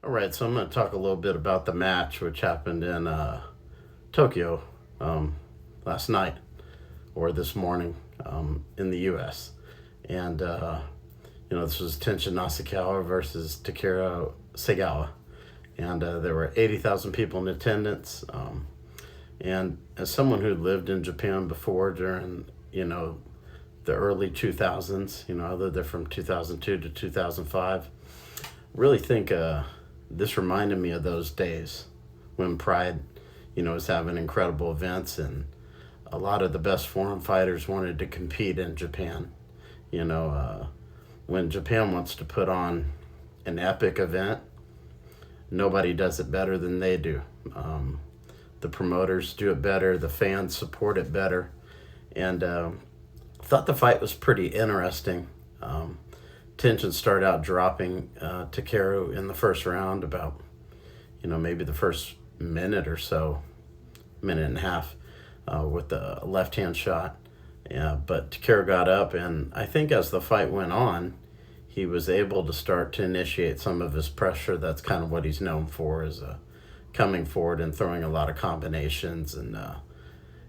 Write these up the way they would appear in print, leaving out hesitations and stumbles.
All right, so I'm going to talk a little bit about the match which happened in Tokyo um, last night or this morning in the U.S. And, this was Tenshin Nasukawa versus Takira Sagawa. And there were 80,000 people in attendance. And as someone who lived in Japan before during, the early 2000s, I lived there from 2002 to 2005, really think this reminded me of those days when Pride, was having incredible events, and a lot of the best foreign fighters wanted to compete in Japan. When Japan wants to put on an epic event, nobody does it better than they do. The promoters do it better, the fans support it better, and thought the fight was pretty interesting. Tension started out dropping Takeru in the first round, about maybe the first minute or so, minute and a half, with the left hand shot. Yeah, but Takeru got up, and I think as the fight went on, he was able to start to initiate some of his pressure. That's kind of what he's known for, is coming forward and throwing a lot of combinations. And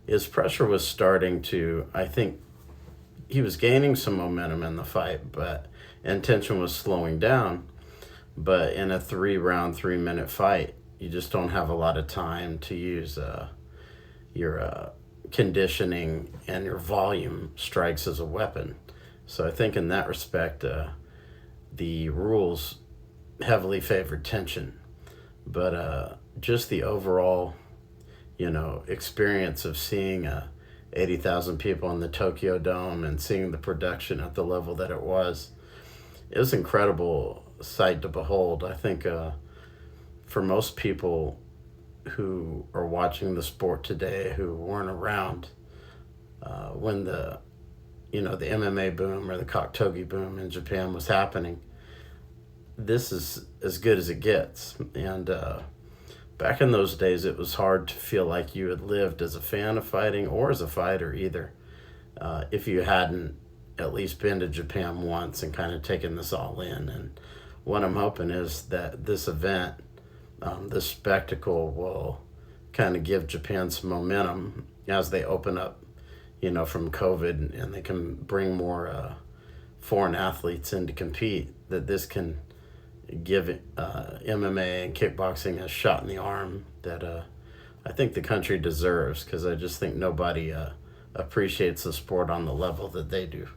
his pressure was starting to, I think, he was gaining some momentum in the fight, but tension was slowing down. But in a 3-round, 3-minute fight, you just don't have a lot of time to use your conditioning and your volume strikes as a weapon. So I think in that respect, the rules heavily favored tension. But just the overall, experience of seeing 80,000 people in the Tokyo Dome and seeing the production at the level that it was an incredible sight to behold. I think for most people who are watching the sport today who weren't around when the MMA boom or the Koktogi boom in Japan was happening, this is as good as it gets. And back in those days, it was hard to feel like you had lived as a fan of fighting or as a fighter either, if you hadn't at least been to Japan once and kind of taken this all in. And what I'm hoping is that this event, this spectacle, will kind of give Japan some momentum as they open up, from COVID, and they can bring more foreign athletes in to compete, that this can give MMA and kickboxing a shot in the arm that I think the country deserves, because I just think nobody appreciates the sport on the level that they do.